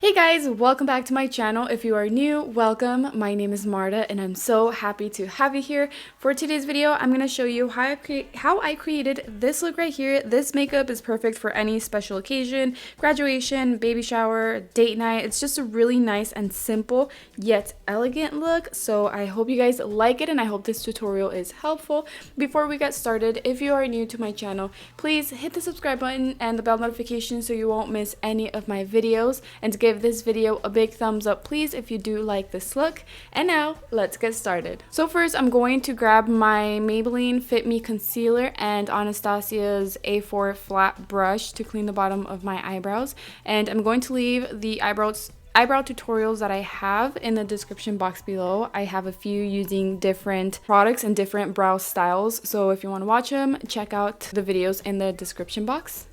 Hey guys, welcome back to my channel. If you are new, welcome. My name is Marta and I'm so happy to have you here. For today's video, I'm going to show you how I created this look right here. This makeup is perfect for any special occasion, graduation, baby shower, date night. It's just a really nice and simple yet elegant look. So I hope you guys like it and I hope this tutorial is helpful. Before we get started, if you are new to my channel, please hit the subscribe button and the bell notification so you won't miss any of my videos, and to give this video a big thumbs up please if you do like this look. And now let's get started. So first I'm going to grab my Maybelline FIT ME concealer and Anastasia's A4 flat brush to clean the bottom of my eyebrows, and I'm going to leave the eyebrow tutorials that I have in the description box below. I have a few using different products and different brow styles, so if you want to watch them, check out the videos in the description box.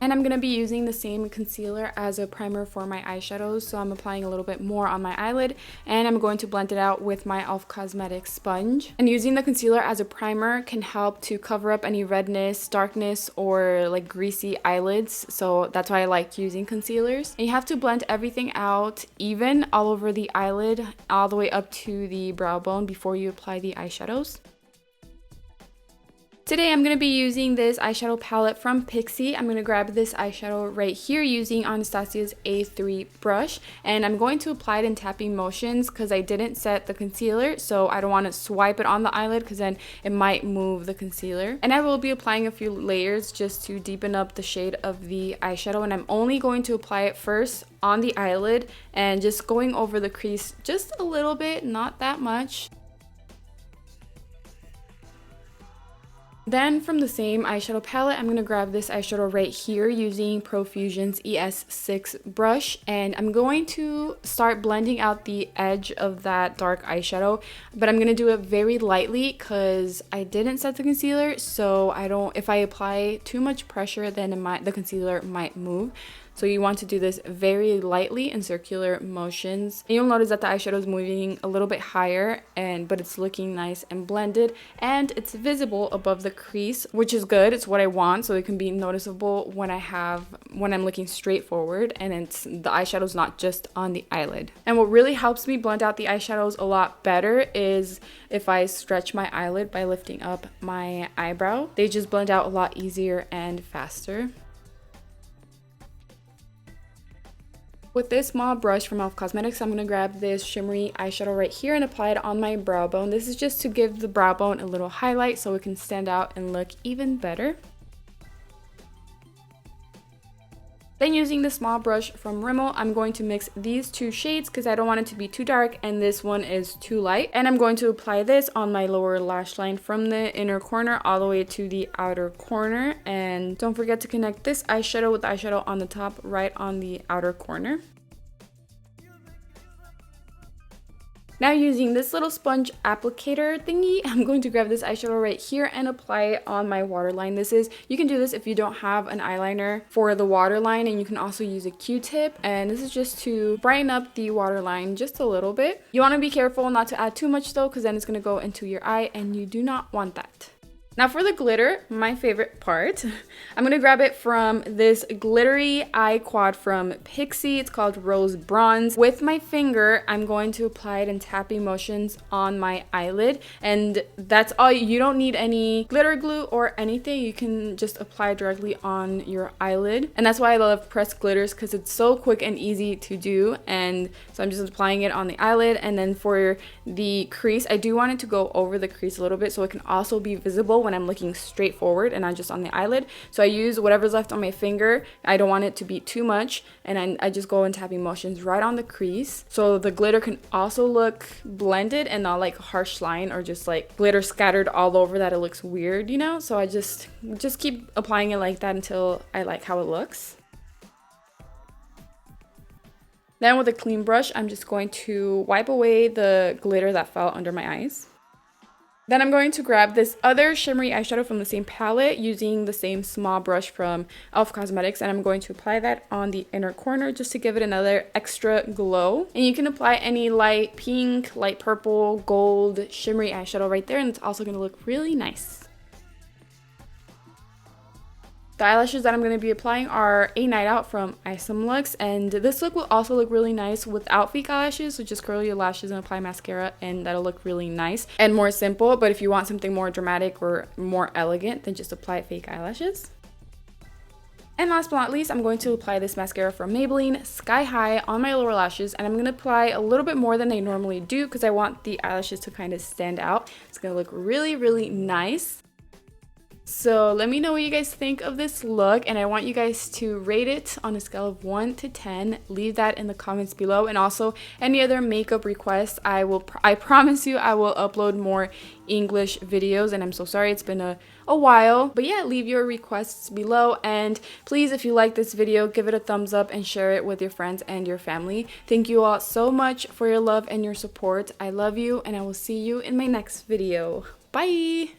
And I'm going to be using the same concealer as a primer for my eyeshadows, so I'm applying a little bit more on my eyelid, and I'm going to blend it out with my e.l.f. Cosmetics sponge. And using the concealer as a primer can help to cover up any redness, darkness, or like greasy eyelids, so that's why I like using concealers. And you have to blend everything out even all over the eyelid, all the way up to the brow bone before you apply the eyeshadows. Today I'm going to be using this eyeshadow palette from Pixi. I'm going to grab this eyeshadow right here using Anastasia's A3 brush, and I'm going to apply it in tapping motions because I didn't set the concealer, so I don't want to swipe it on the eyelid because then it might move the concealer. And I will be applying a few layers just to deepen up the shade of the eyeshadow, and I'm only going to apply it first on the eyelid and just going over the crease just a little bit, not that much. Then from the same eyeshadow palette, I'm going to grab this eyeshadow right here using Profusion's ES6 brush, and I'm going to start blending out the edge of that dark eyeshadow, but I'm going to do it very lightly because I didn't set the concealer, so if I apply too much pressure, then the concealer might move. So you want to do this very lightly in circular motions. And you'll notice that the eyeshadow is moving a little bit higher, but it's looking nice and blended, and it's visible above the crease, which is good. It's what I want, so it can be noticeable when I'm looking straight forward, and the eyeshadow's not just on the eyelid. And what really helps me blend out the eyeshadows a lot better is if I stretch my eyelid by lifting up my eyebrow. They just blend out a lot easier and faster. With this small brush from e.l.f. Cosmetics, I'm going to grab this shimmery eyeshadow right here and apply it on my brow bone. This is just to give the brow bone a little highlight so it can stand out and look even better. Then using the small brush from Rimmel, I'm going to mix these two shades because I don't want it to be too dark and this one is too light. And I'm going to apply this on my lower lash line from the inner corner all the way to the outer corner. And don't forget to connect this eyeshadow with the eyeshadow on the top right on the outer corner. Now using this little sponge applicator thingy, I'm going to grab this eyeshadow right here and apply it on my waterline. You can do this if you don't have an eyeliner for the waterline, and you can also use a Q-tip. And this is just to brighten up the waterline just a little bit. You want to be careful not to add too much though, because then it's going to go into your eye and you do not want that. Now for the glitter, my favorite part, I'm going to grab it from this glittery eye quad from Pixi. It's called Rose Bronze. With my finger, I'm going to apply it in tapping motions on my eyelid. And that's all. You don't need any glitter glue or anything. You can just apply it directly on your eyelid. And that's why I love pressed glitters, because it's so quick and easy to do. And so I'm just applying it on the eyelid. And then for the crease, I do want it to go over the crease a little bit so it can also be visible when I'm looking straight forward and not just on the eyelid. So I use whatever's left on my finger. I don't want it to be too much, and I just go in tapping motions right on the crease so the glitter can also look blended and not like a harsh line or just like glitter scattered all over that it looks weird, you know. So I just keep applying it like that until I like how it looks. Then with a clean brush, I'm just going to wipe away the glitter that fell under my eyes. Then I'm going to grab this other shimmery eyeshadow from the same palette using the same small brush from e.l.f. Cosmetics, and I'm going to apply that on the inner corner just to give it another extra glow. And you can apply any light pink, light purple, gold, shimmery eyeshadow right there, and it's also going to look really nice. The eyelashes that I'm going to be applying are A Night Out from EyesomeLux, and this look will also look really nice without fake eyelashes, so just curl your lashes and apply mascara and that'll look really nice and more simple. But if you want something more dramatic or more elegant, then just apply fake eyelashes. And last but not least, I'm going to apply this mascara from Maybelline Sky High on my lower lashes, and I'm going to apply a little bit more than I normally do because I want the eyelashes to kind of stand out. It's going to look really, really nice. So let me know what you guys think of this look, and I want you guys to rate it on a scale of 1 to 10. Leave that in the comments below, and also any other makeup requests. I promise you I will upload more English videos, and I'm so sorry it's been a while. But yeah, leave your requests below, and please, if you like this video, give it a thumbs up and share it with your friends and your family. Thank you all so much for your love and your support. I love you, and I will see you in my next video. Bye!